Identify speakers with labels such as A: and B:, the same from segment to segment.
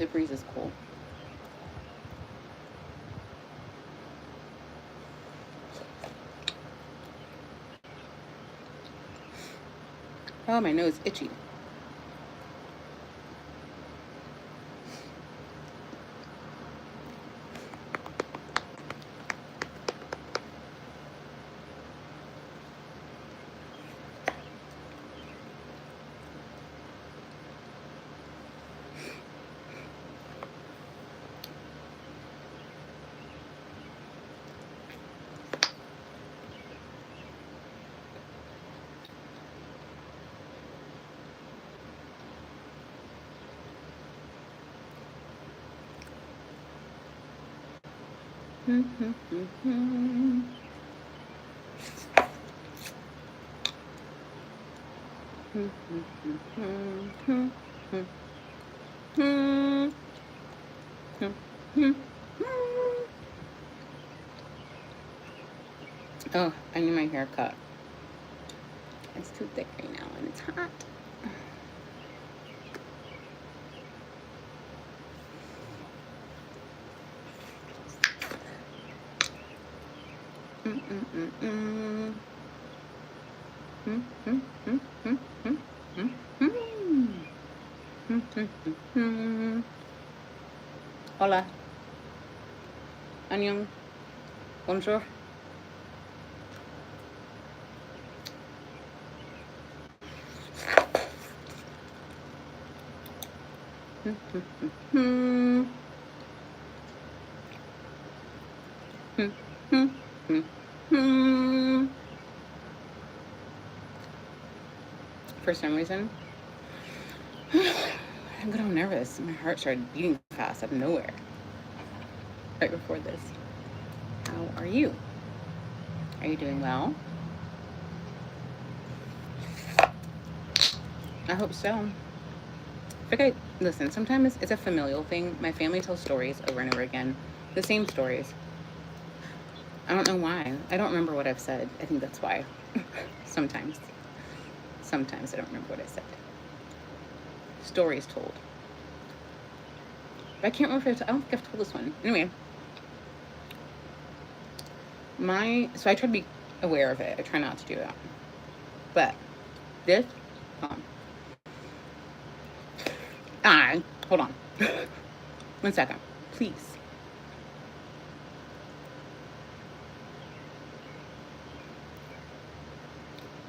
A: The breeze is cool. Oh, my nose itchy. Oh, I need my hair cut. It's too thick right now and it's hot. Hola. Annyeong. Bonjour. For some reason, I got all nervous. My heart started beating fast out of nowhere. Right before this. How are you? Are you doing well? I hope so. Okay, listen, sometimes it's a familial thing. My family tells stories over and over again. The same stories. I don't know why. I don't remember what I've said. I think that's why. Sometimes. Sometimes I don't remember what I said. Stories told. But I can't remember if I don't think I've told this one. Anyway. So I try to be aware of it. I try not to do that. But this, hold on. 1 second, please.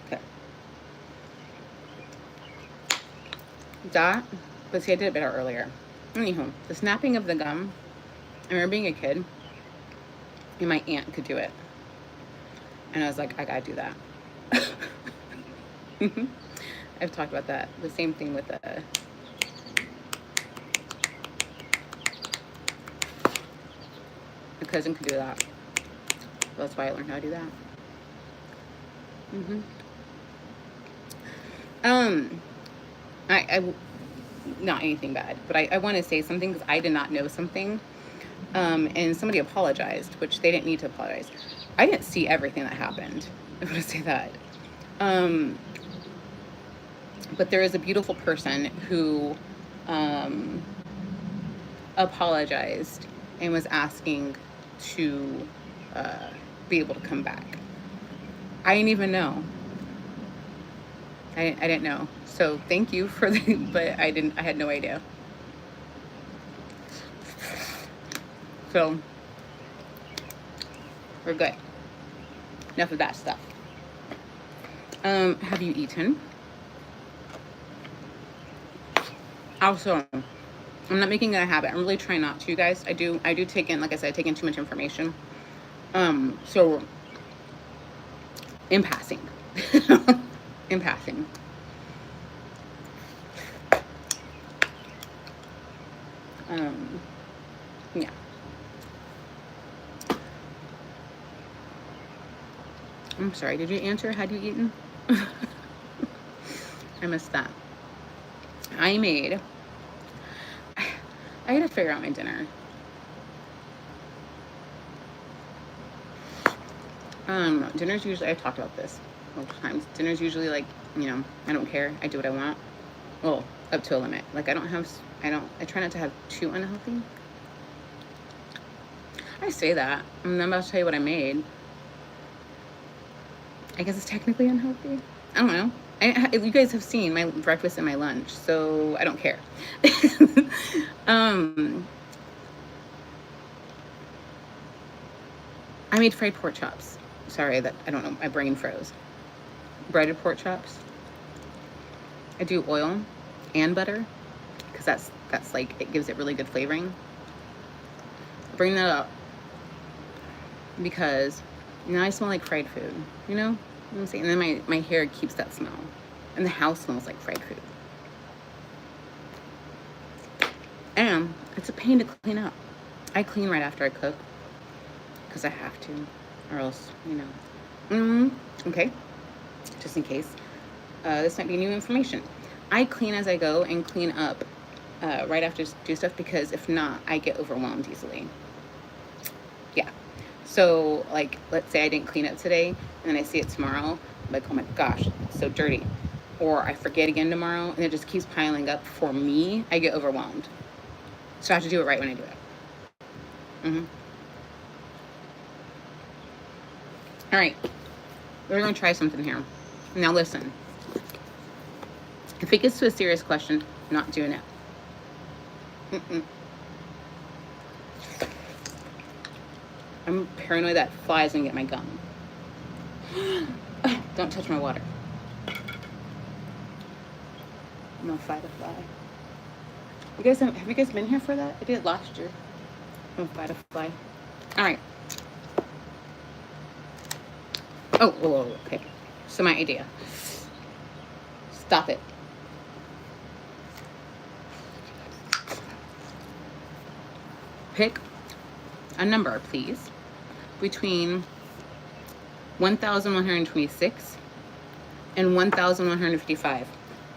A: Okay. That, but see, I did it better earlier. Anywho, the snapping of the gum. I remember being a kid, and my aunt could do it. And I was like, I gotta do that. I've talked about that. The same thing with the cousin could do that. That's why I learned how to do that. I not anything bad, but I want to say something because I did not know something. And somebody apologized, which they didn't need to apologize. I didn't see everything that happened. I want to say that. But there is a beautiful person who apologized and was asking to be able to come back. I didn't even know. I didn't know. So thank you for the, but I had no idea. So we're good. Enough of that stuff. Have you eaten? Also, I'm not making it a habit. I'm really trying not to, you guys. I do take in, like I said, I take in too much information. So in passing. In passing. Yeah. I'm sorry, did you answer? Had you eaten? I missed that. I gotta figure out my dinner. Dinner's usually, I've talked about this multiple times. Dinner's usually like, I don't care. I do what I want. Well, up to a limit. Like I I try not to have too unhealthy. I say that, and I'm about to tell you what I made. I guess it's technically unhealthy. I don't know. You guys have seen my breakfast and my lunch, so I don't care. um, I made fried pork chops. Sorry that I don't know. My brain froze. Breaded pork chops. I do oil and butter because that's like it gives it really good flavoring. Bring that up because now I smell like fried food. You know what I'm saying? And then my hair keeps that smell, and the house smells like fried food. And it's a pain to clean up. I clean right after I cook because I have to, or else, you know. Okay, just in case. This might be new information. I clean as I go and clean up right after I do stuff because if not, I get overwhelmed easily. Yeah. So, like, let's say I didn't clean up today and then I see it tomorrow. I'm like, oh my gosh, it's so dirty. Or I forget again tomorrow and it just keeps piling up. For me, I get overwhelmed. So I have to do it right when I do it. All right. We're going to try something here. Now listen. If it gets to a serious question, I'm not doing it. I'm paranoid that flies gonna get my gum. Don't touch my water. I'm gonna fight a fly. Have you guys been here for that? I did last year. I'm gonna fight a fly. All right. Oh, okay. So my idea. Stop it. Pick a number, please, between 1,126 and 1,155.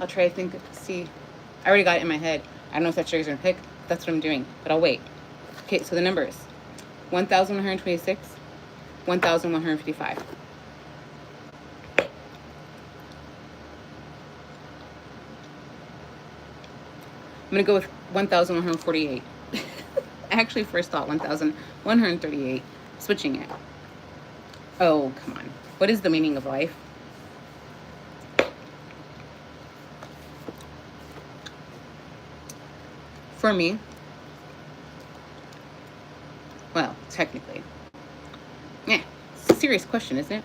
A: I'll try to see. I already got it in my head. I don't know if that's what you're gonna pick. That's what I'm doing, but I'll wait. Okay, so the numbers: 1,126, 1,155. I'm gonna go with 1,148. I actually first thought 1,138, switching it. Oh, come on. What is the meaning of life? For me, well, technically. Yeah, it's a serious question, isn't it?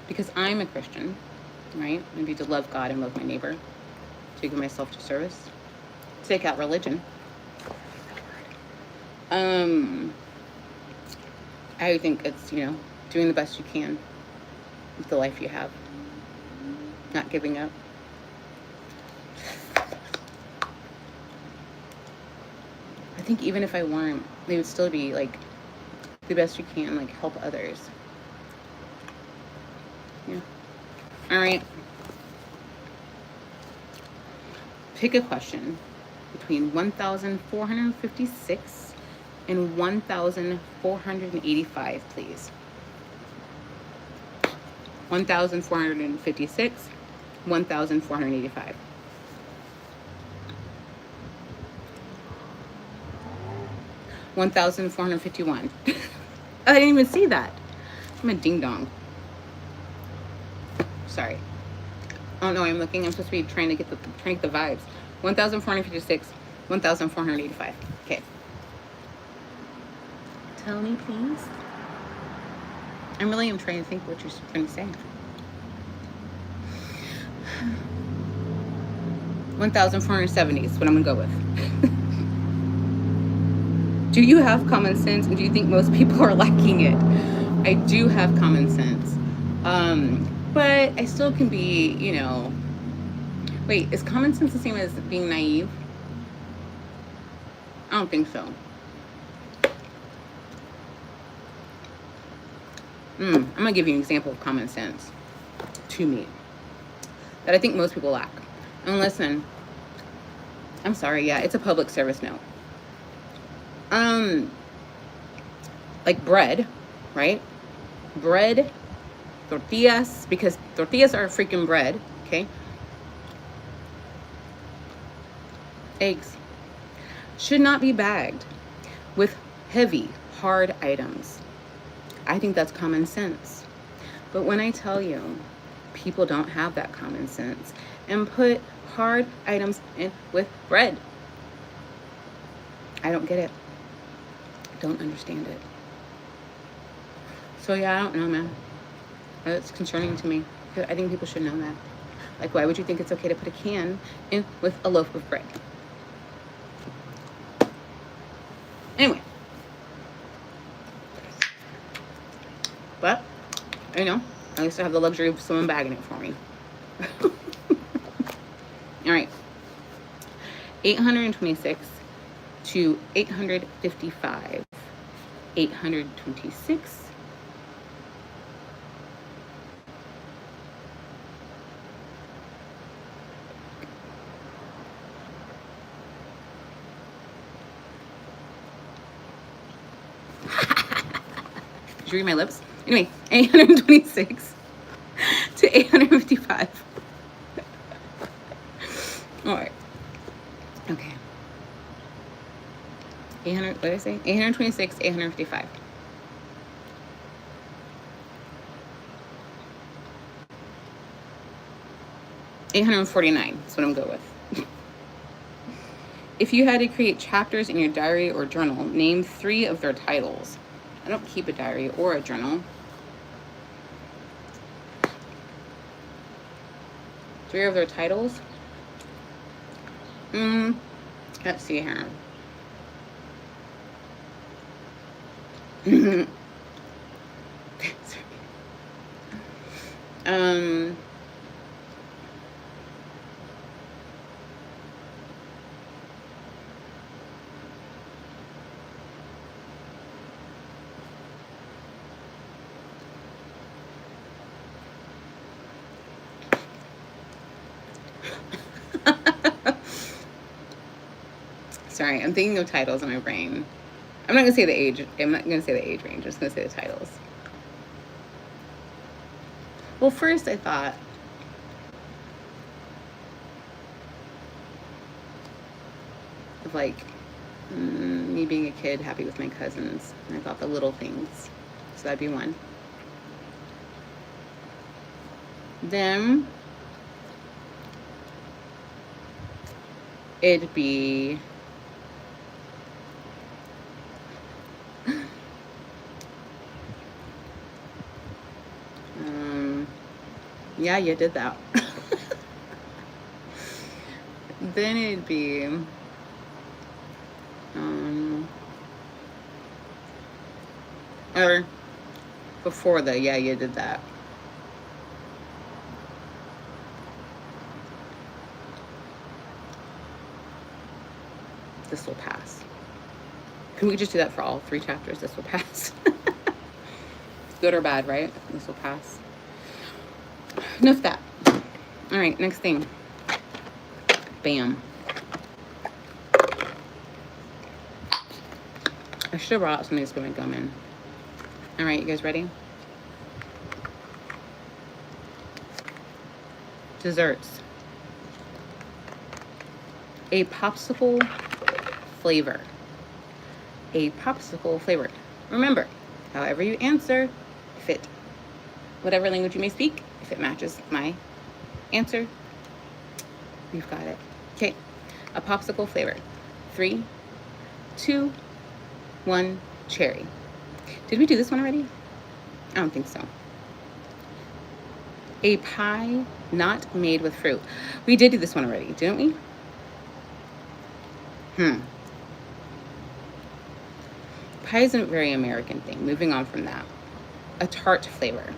A: Because I'm a Christian, right? I need to love God and love my neighbor, to give myself to service, take out religion. I think it's, doing the best you can with the life you have. Not giving up. I think even if I weren't, it would still be like the best you can, like help others. Yeah. All right. Pick a question between 1,456 and 1,485, please. 1,456, 1,485. $1,451. I didn't even see that. I'm a ding dong. Sorry. I don't know why I'm looking. I'm supposed to be trying to get the vibes. 1,456, 1,485. Okay. Tell me, please. I really am trying to think what you're trying to say. 1,470 is what I'm gonna go with. Do you have common sense, and do you think most people are lacking it? I do have common sense, but I still can be, Wait, is common sense the same as being naive? I don't think so. I'm gonna give you an example of common sense to me that I think most people lack. And listen, I'm sorry, yeah, it's a public service note. Like bread, right? Bread, tortillas, because tortillas are freaking bread, okay? eggs, should not be bagged with heavy, hard items. I think that's common sense. But when I tell you people don't have that common sense and put hard items in with bread, I don't get it. Don't understand it. So yeah, I don't know, man. It's concerning to me. I think people should know that. Like, why would you think it's okay to put a can in with a loaf of bread? Anyway. But, you know, at least I have the luxury of someone bagging it for me. All right. 826 to 855. 826. Did you read my lips? Anyway, 826 to 855. All right. Okay. 800, what did I say? 826, 855. $849 is what I'm going with. If you had to create chapters in your diary or journal, name 3 of their titles. I don't keep a diary or a journal. 3 of their titles? Let's see here. Sorry, I'm thinking of titles in my brain. I'm not gonna say the age. I'm not gonna say the age range. I'm just gonna say the titles. Well, first I thought of like me being a kid, happy with my cousins, and I thought the little things. So that'd be one. Then it'd be yeah, you did that. Then it'd be or before the yeah, you did that. This will pass. Can we just do that for all 3 chapters? This will pass. Good or bad, right? This will pass. Enough of that. All right, next thing. Bam. I should have brought out something to put my gum in. All right, you guys ready? Desserts. A popsicle flavor. A popsicle flavor. Remember, however you answer, if it, whatever language you may speak, if it matches my answer, you've got it. Okay, a popsicle flavor. 3, 2, 1, cherry. Did we do this one already? I don't think so. A pie not made with fruit. We did do this one already, didn't we? Pie isn't a very American thing. Moving on from that. A tart flavor.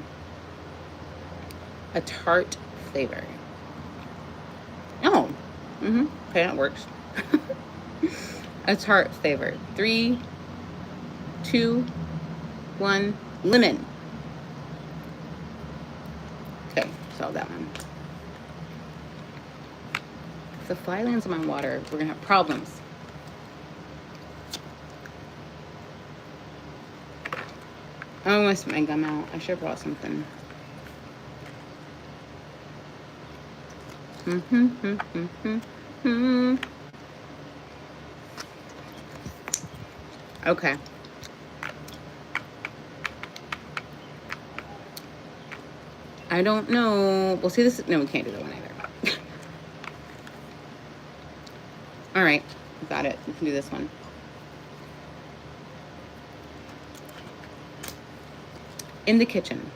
A: A tart flavor. Oh. Okay, that works. A tart flavor. 3, 2, 1, lemon. Okay, solve that one. If the fly lands on my water, we're gonna have problems. I want to spit my gum out. I should have brought something. Okay. I don't know. Well, see, no, we can't do that one either. All right, got it. We can do this one. In the kitchen.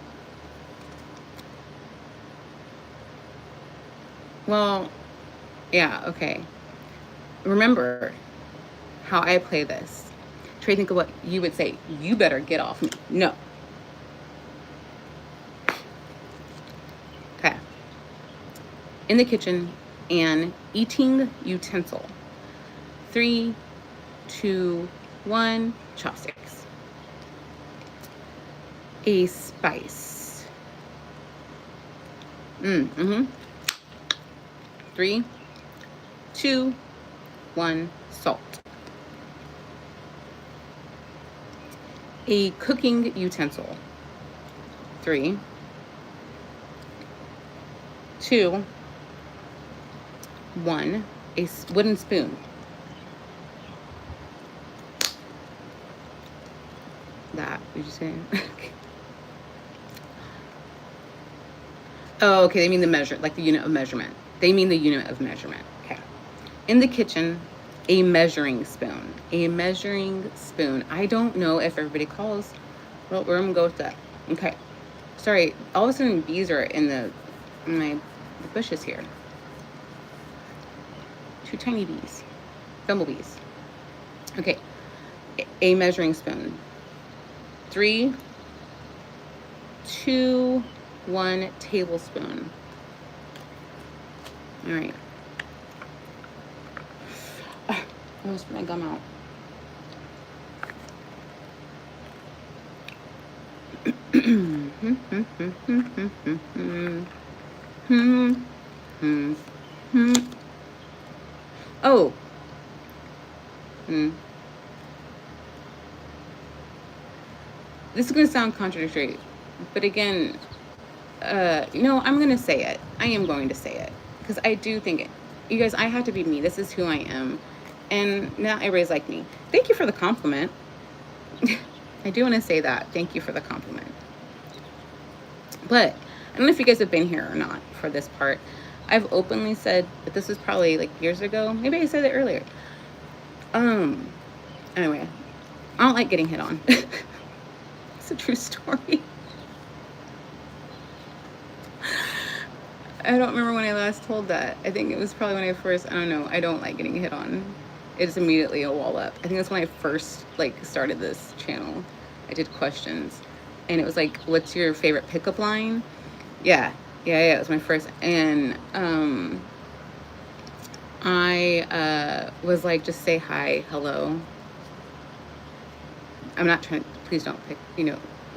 A: Well, yeah, okay. Remember how I play this. Try to think of what you would say. You better get off me. No. Okay. In the kitchen, an eating utensil. 3, 2, 1, chopsticks. A spice. 3, 2, 1, salt. A cooking utensil. 3, 2, 1, a wooden spoon. That, did you say? Oh, okay, they mean the measure, like the unit of measurement. They mean the unit of measurement. Okay. In the kitchen, a measuring spoon. A measuring spoon. I don't know if everybody calls. Well, we're gonna go with that. Okay. Sorry, all of a sudden bees are in the bushes here. 2 tiny bees. Bumblebees. Okay. A measuring spoon. 3, 2, 1 tablespoon. All right. I almost spit my gum out. Oh. This is going to sound contradictory, but again, no, I'm going to say it. I am going to say it because I do think it. You guys, I have to be me. This is who I am. And not everybody's like me. Thank you for the compliment. I do want to say that. Thank you for the compliment. But I don't know if you guys have been here or not for this part. I've openly said, but this was probably like years ago. Maybe I said it earlier. Anyway, I don't like getting hit on. It's a true story. I don't remember when I last told that. I think it was probably when I first, I don't know. I don't like getting hit on. It's immediately a wall up. I think that's when I first started this channel. I did questions and it was like, what's your favorite pickup line? Yeah. It was my first. And I was like, just say hi, hello. I'm not trying, please don't pick,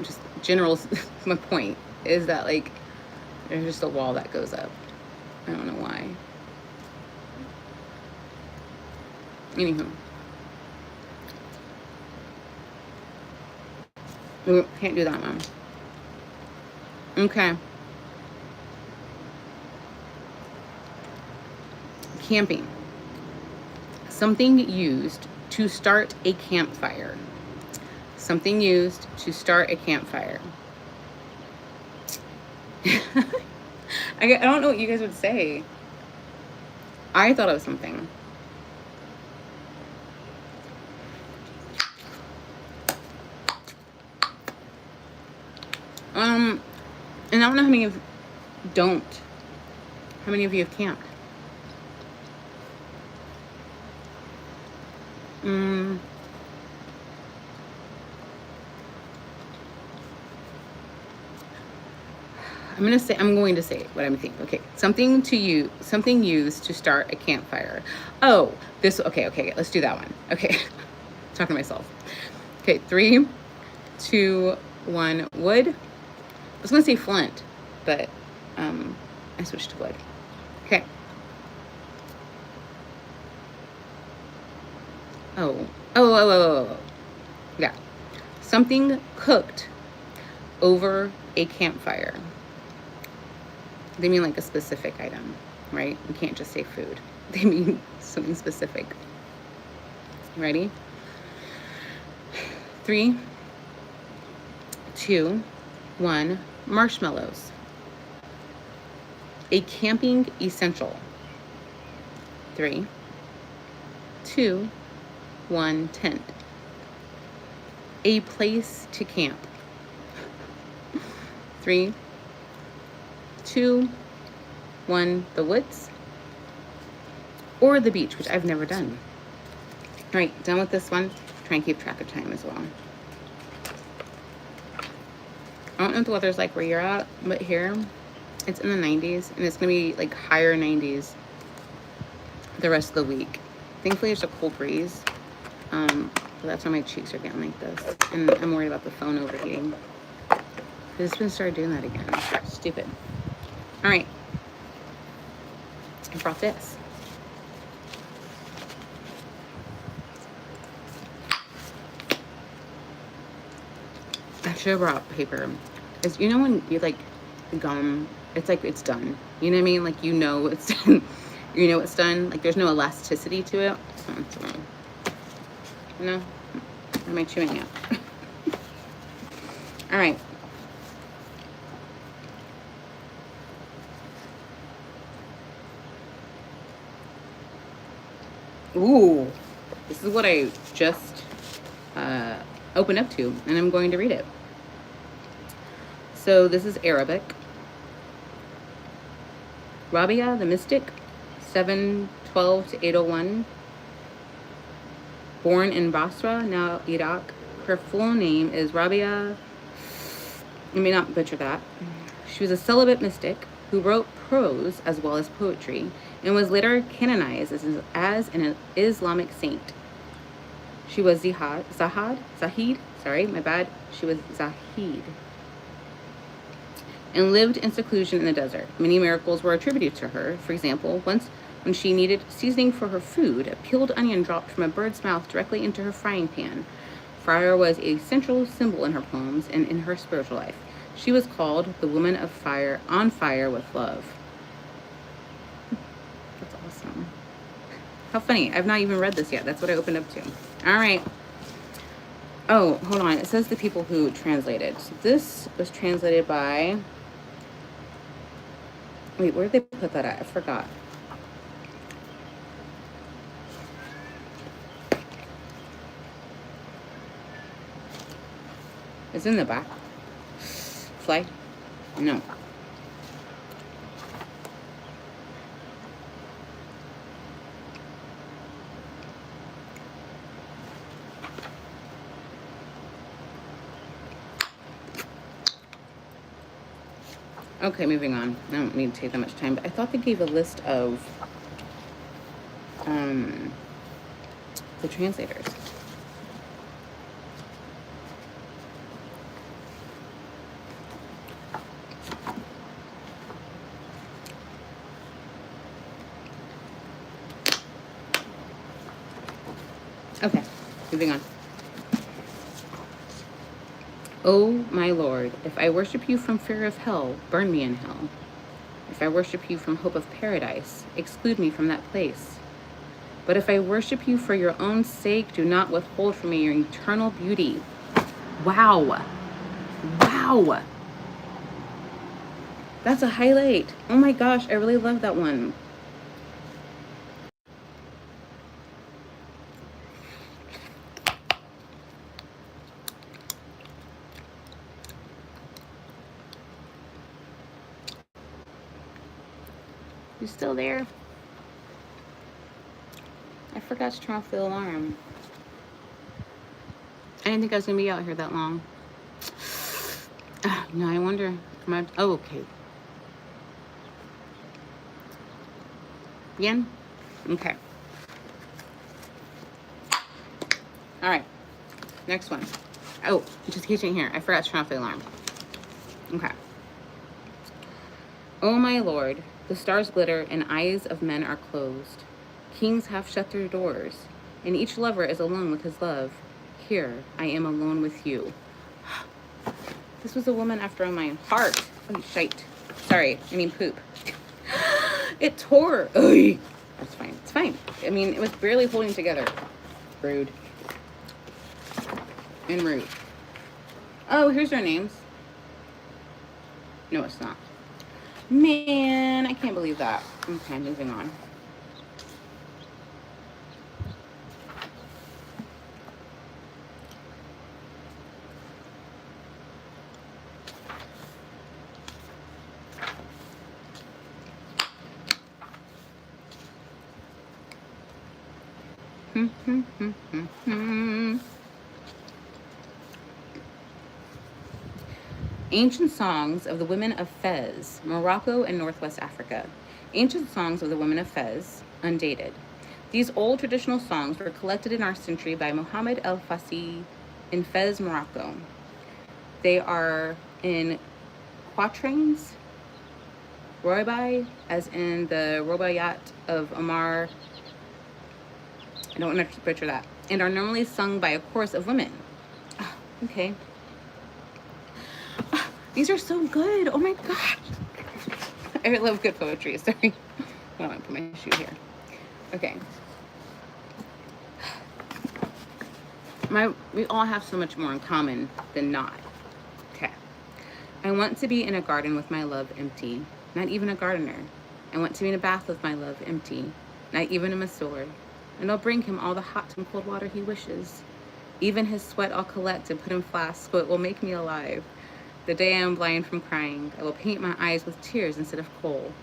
A: just general. My point is that there's just a wall that goes up. I don't know why. Anywho. We can't do that one. Okay. Camping. Something used to start a campfire. Something used to start a campfire. I don't know what you guys would say. I thought it was something. And I don't know how many of you don't. How many of you have camped? I'm going to say what I'm thinking. Okay, something used to start a campfire. Oh, okay, let's do that one. Okay, talking to myself. Okay, 3, 2, 1, wood. I was gonna say flint, but I switched to wood. Okay. Oh. Yeah. Something cooked over a campfire. They mean a specific item, right? We can't just say food. They mean something specific. Ready? 3, 2, 1. Marshmallows. A camping essential. 3, 2, 1. Tent. A place to camp. 3, 2, 1. The woods. Or the beach, which I've never done. All right, done with this one. Try and keep track of time as well. I don't know what the weather's like where you're at, but here it's in the 90s, and it's gonna be like higher 90s the rest of the week. Thankfully, it's a cold breeze. But that's why my cheeks are getting like this, and I'm worried about the phone overheating. It's been started doing that again. Stupid. All right, I brought this. I should have brought paper. It's, you know when you like gum, it's like it's done. You know what I mean? Like, you know it's done. You know it's done. Like, there's no elasticity to it. You know? Or am I chewing it? All right. Ooh. This is what I just opened up to, and I'm going to read it. So this is Arabic. Rabia the Mystic, 712 to 801. Born in Basra, now Iraq. Her full name is Rabia, I may not butcher that. She was a celibate mystic who wrote prose as well as poetry, and was later canonized as an Islamic saint. She was Zahid, sorry, my bad. She was Zahid, and lived in seclusion in the desert. Many miracles were attributed to her. For example, once when she needed seasoning for her food, a peeled onion dropped from a bird's mouth directly into her frying pan. Fire was a central symbol in her poems and in her spiritual life. She was called the woman of fire, on fire with love. That's awesome. How funny. I've not even read this yet. That's what I opened up to. All right. Oh, hold on. It says the people who translated. So this was translated by... Wait, where did they put that at? I forgot. It's in the back. Fly? No. Okay, moving on. I don't need to take that much time, but I thought they gave a list of the translators. Okay, moving on. O my Lord, if I worship you from fear of hell, burn me in hell. If I worship you from hope of paradise, exclude me from that place. But if I worship you for your own sake, do not withhold from me your eternal beauty. Wow. Wow. That's a highlight. Oh my gosh, I really love that one. You still there? I forgot to turn off the alarm. I didn't think I was gonna be out here that long. No, I wonder. Oh, okay. Again? Okay. All right. Next one. Oh, just kitchen here. I forgot to turn off the alarm. Okay. Oh my Lord, the stars glitter and eyes of men are closed. Kings have shut their doors, and each lover is alone with his love. Here, I am alone with you. This was a woman after my heart. Oh, shite. Sorry, I mean poop. It tore. Ugh. That's fine. It's fine. I mean, it was barely holding together. Rude. En route. Oh, here's their names. No, it's not. Man, I can't believe that. Okay, moving on. Ancient songs of the women of Fez, Morocco and Northwest Africa. Ancient songs of the women of Fez, undated. These old traditional songs were collected in our century by Mohammed El Fassi in Fez, Morocco. They are in quatrains, Roibai, as in the Rubaiyat of Omar. I don't want to butcher that. And are normally sung by a chorus of women. Oh, okay. Oh, these are so good. Oh my god. I love good poetry. Sorry. I want to put my shoe here. Okay. We all have so much more in common than not. Okay. I want to be in a garden with my love empty, not even a gardener. I want to be in a bath with my love empty, not even a masseur. And I'll bring him all the hot and cold water he wishes. Even his sweat I'll collect and put in flasks, so it will make me alive. The day I am blind from crying, I will paint my eyes with tears instead of coal.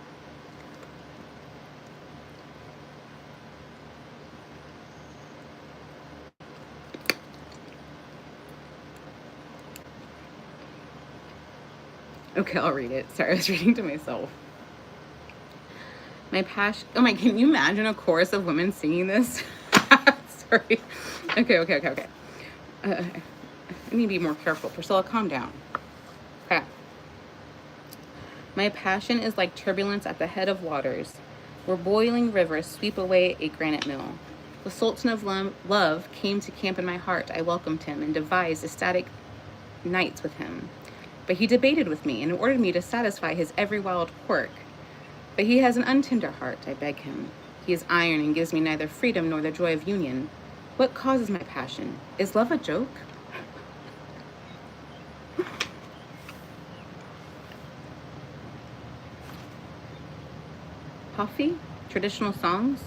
A: Okay, I'll read it. Sorry, I was reading to myself. My passion. Oh my, can you imagine a chorus of women singing this? Sorry. Okay. I need to be more careful. Priscilla, calm down. Okay. My passion is like turbulence at the head of waters, where boiling rivers sweep away a granite mill. The Sultan of Love came to camp in my heart. I welcomed him and devised ecstatic nights with him. But he debated with me and ordered me to satisfy his every wild quirk. But he has an untender heart, I beg him. He is iron and gives me neither freedom nor the joy of union. What causes my passion? Is love a joke? Hafi, traditional songs.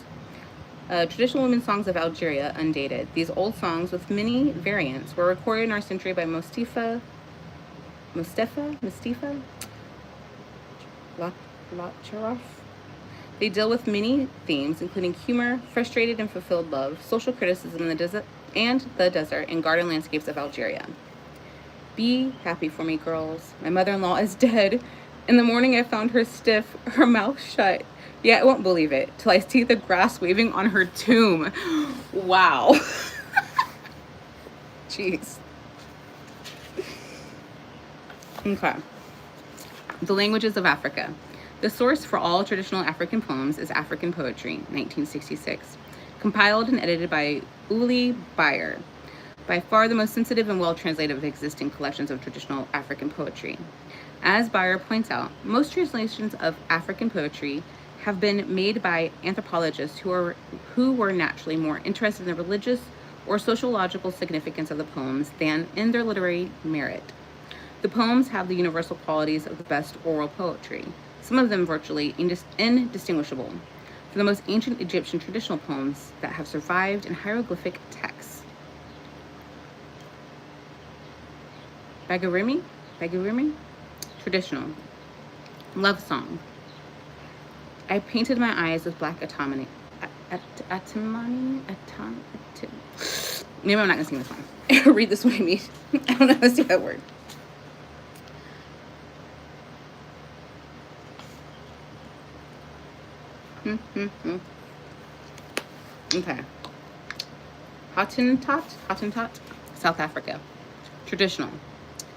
A: Traditional women's songs of Algeria, undated. These old songs, with many variants, were recorded in our century by Mustafa Latcharoff. They deal with many themes, including humor, frustrated and fulfilled love, social criticism in the desert, and garden landscapes of Algeria. Be happy for me, girls. My mother-in-law is dead. In the morning, I found her stiff, her mouth shut. Yeah, I won't believe it till I see the grass waving on her tomb. Wow. Jeez. Okay. The languages of Africa. The source for all traditional African poems is African Poetry, 1966, compiled and edited by Uli Bayer, by far the most sensitive and well-translated of existing collections of traditional African poetry. As Bayer points out, most translations of African poetry have been made by anthropologists who were naturally more interested in the religious or sociological significance of the poems than in their literary merit. The poems have the universal qualities of the best oral poetry, some of them virtually indistinguishable from the most ancient Egyptian traditional poems that have survived in hieroglyphic texts. Bagirimi, traditional. Love song. I painted my eyes with black atomani. Maybe I'm not gonna sing this one. Read this one, I mean. I don't know how to say that word. Okay. Hottentot, South Africa. Traditional.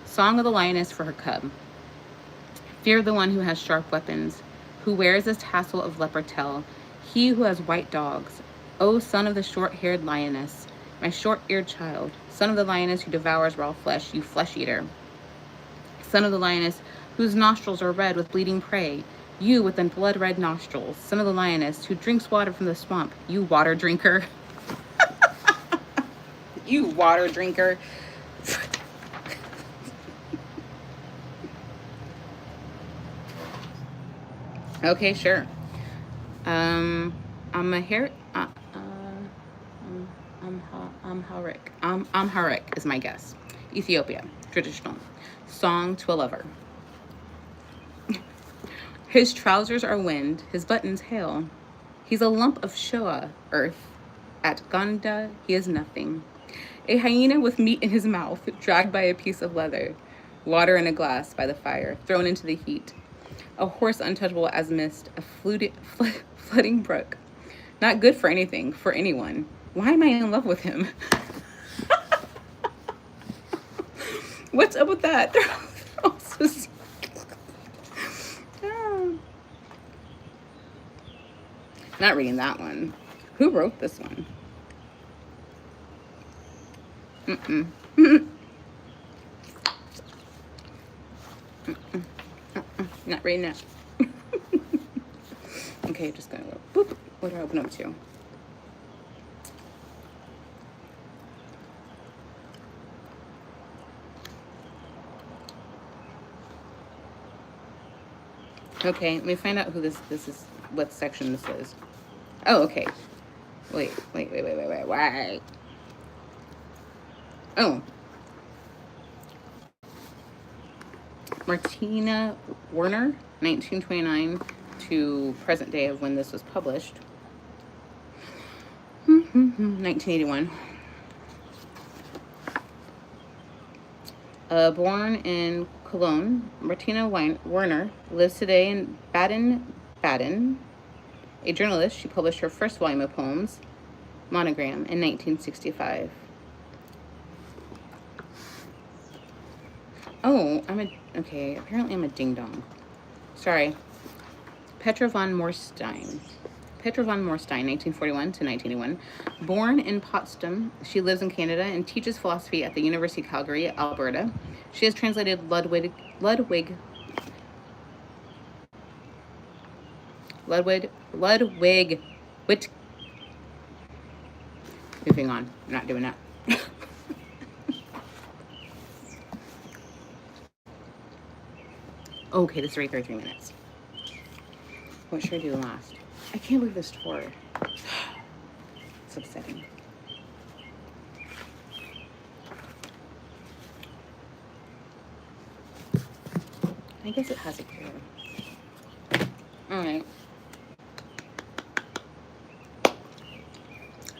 A: Song of the lioness for her cub. Fear the one who has sharp weapons, who wears a tassel of leopard tail, he who has white dogs. O son of the short-haired lioness, my short-eared child, son of the lioness who devours raw flesh, you flesh-eater. Son of the lioness whose nostrils are red with bleeding prey, you with the blood-red nostrils, son of the lioness who drinks water from the swamp, you water drinker. You water drinker. Okay, sure. I'm a hair. Amharic is my guess. Ethiopia, traditional. Song to a lover. His trousers are wind, his buttons hail. He's a lump of Shoah earth. At Gonda, he is nothing. A hyena with meat in his mouth, dragged by a piece of leather. Water in a glass by the fire, thrown into the heat. A horse untouchable as mist, a flooding brook. Not good for anything, for anyone. Why am I in love with him? What's up with that? Not reading that one. Who wrote this one? Mm-mm. Not reading that. Okay, just gonna go. Boop. What do I open up to? Okay, let me find out who this is, what section this is. Oh, okay. Wait. Oh. Martina Werner, 1929 to present day of when this was published. 1981. Born in Cologne, Martina Werner lives today in Baden-Baden. A journalist, she published her first volume of poems, Monogram, in 1965. Oh, apparently I'm a ding-dong. Sorry. Petra von Morstein, 1941 to 1981. Born in Potsdam, she lives in Canada and teaches philosophy at the University of Calgary, Alberta. She has translated Ludwig Witt. Moving on. I'm not doing that. Okay, this is already 33 minutes. What should I do last? I can't believe this tour. It's upsetting. I guess it has it here. Alright.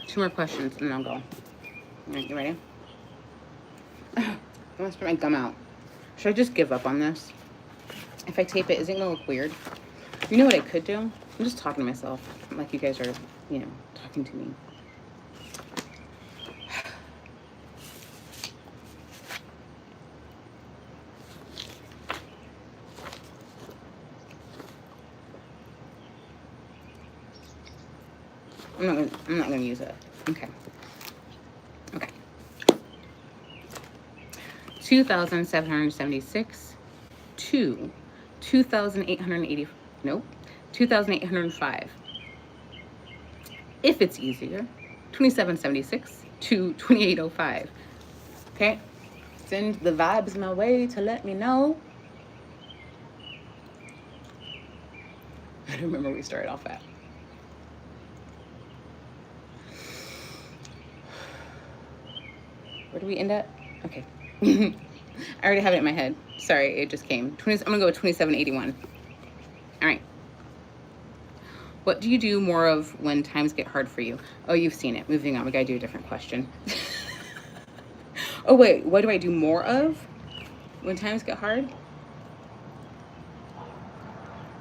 A: 2 more questions and then I'll go. Alright, you ready? I want to spit my gum out. Should I just give up on this? If I tape it, is it gonna look weird? You know what I could do? I'm just talking to myself. Like you guys are, talking to me. I'm not gonna use it. Okay. 2,776 to 2,880. Nope. 2,805. If it's easier, 2,776 to 2,805. Okay. Send the vibes my way to let me know. I don't remember where we started off at. Where do we end at? Okay. I already have it in my head. Sorry, it just came. I'm gonna go with 2781. All right. What do you do more of when times get hard for you? Oh, you've seen it. Moving on. We gotta do a different question. Oh wait, what do I do more of when times get hard?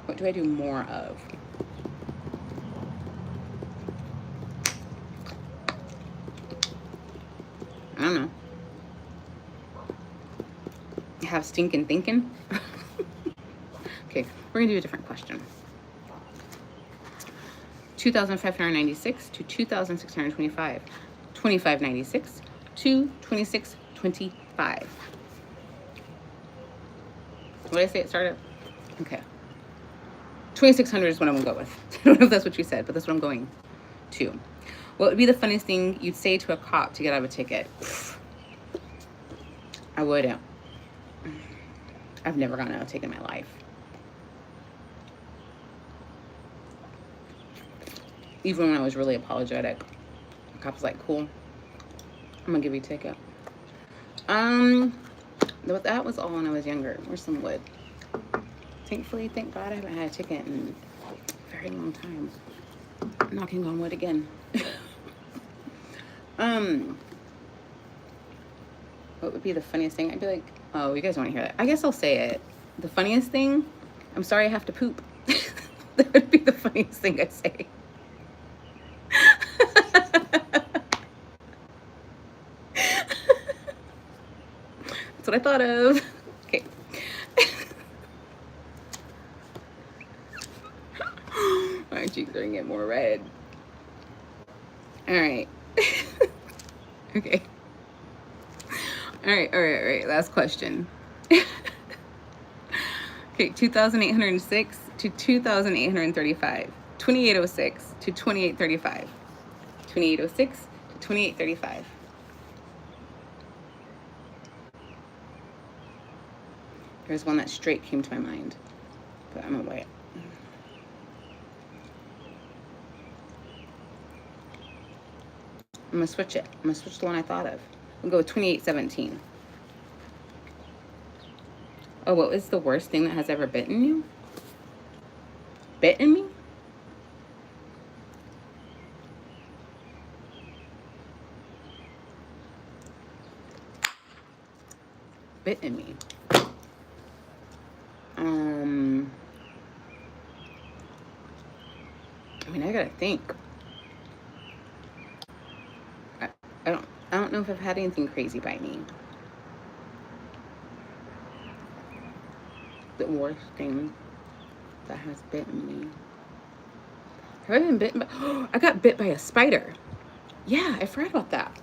A: What do I do more of? I don't know. Have stinking thinking? Okay, we're gonna do a different question. 2,596 to 2,625. 2,596 to 2,625. What did I say it started? Okay. 2,600 is what I'm gonna go with. I don't know if that's what you said, but that's what I'm going to. What would be the funniest thing you'd say to a cop to get out of a ticket? I wouldn't. I've never gotten out of a ticket in my life. Even when I was really apologetic, the cop was like, cool, I'm gonna give you a ticket. But that was all when I was younger. Where's some wood? Thankfully, thank God I haven't had a ticket in a very long time. Knocking on wood again. What would be the funniest thing? I'd be like, oh, you guys want to hear that? I guess I'll say it. The funniest thing, I'm sorry I have to poop. That would be the funniest thing I'd say. That's what I thought of. Okay. My cheeks are getting more red. All right. Okay. All right. Last question. Okay, 2,806 to 2,835. 2806 to 2835. 2806 to 2835. There's one that straight came to my mind, but I'm gonna wait. I'm gonna switch it. I'm gonna switch the one I thought of. We'll go with 2817. Oh, what was the worst thing that has ever bitten you? Bitten me? Bitten me. I mean, I gotta think. I don't know if I've had anything crazy bite me. The worst thing that has bitten me. Have I been bitten by... I got bit by a spider. Yeah, I forgot about that.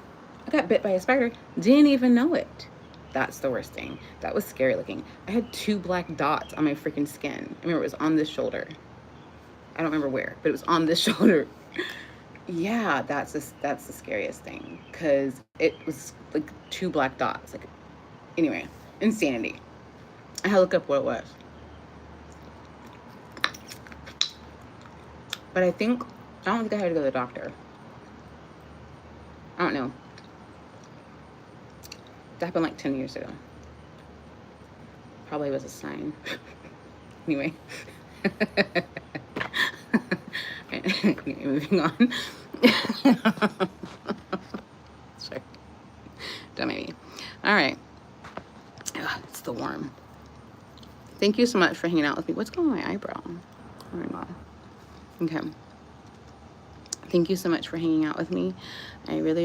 A: I got bit by a spider. Didn't even know it. That's the worst thing. That was scary looking. I had 2 black dots on my freaking skin. I remember it was on this shoulder. I don't remember where, but it was on this shoulder. Yeah, that's the scariest thing, because it was like 2 black dots. Like, anyway, insanity. I had to look up what it was. But I don't think I had to go to the doctor. I don't know. That happened like 10 years ago. Probably was a sign. Anyway. Anyway, moving on. Sorry. Don't make me. All right. Ugh, it's the worm. Thank you so much for hanging out with me. What's going on with my eyebrow? Oh my God. Okay. Thank you so much for hanging out with me. I really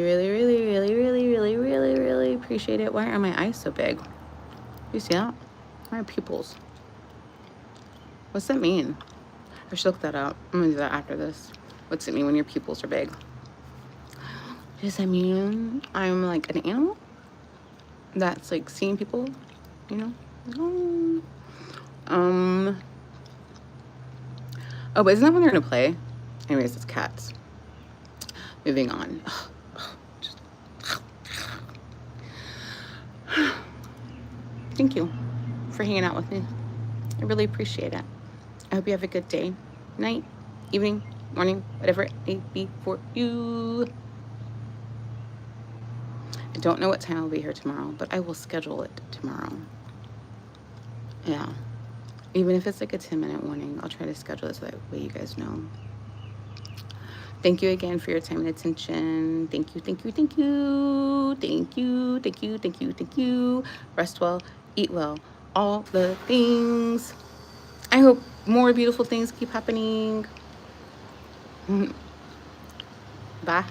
A: appreciate it. Why are my eyes so big? You see that? Why are pupils? What's that mean? I should look that up. I'm gonna do that after this. What's it mean when your pupils are big? Does that mean I'm like an animal that's like seeing people, you know? Oh, but isn't that when they're gonna play? Anyways, it's cats. Moving on. Thank you for hanging out with me. I really appreciate it. I hope you have a good day, night, evening, morning, whatever it may be for you. I don't know what time I'll be here tomorrow, but I will schedule it tomorrow. Yeah. Even if it's like a 10-minute warning, I'll try to schedule it so that way you guys know. Thank you again for your time and attention. Thank you. Rest well, eat well, all the things. I hope more beautiful things keep happening. Bye.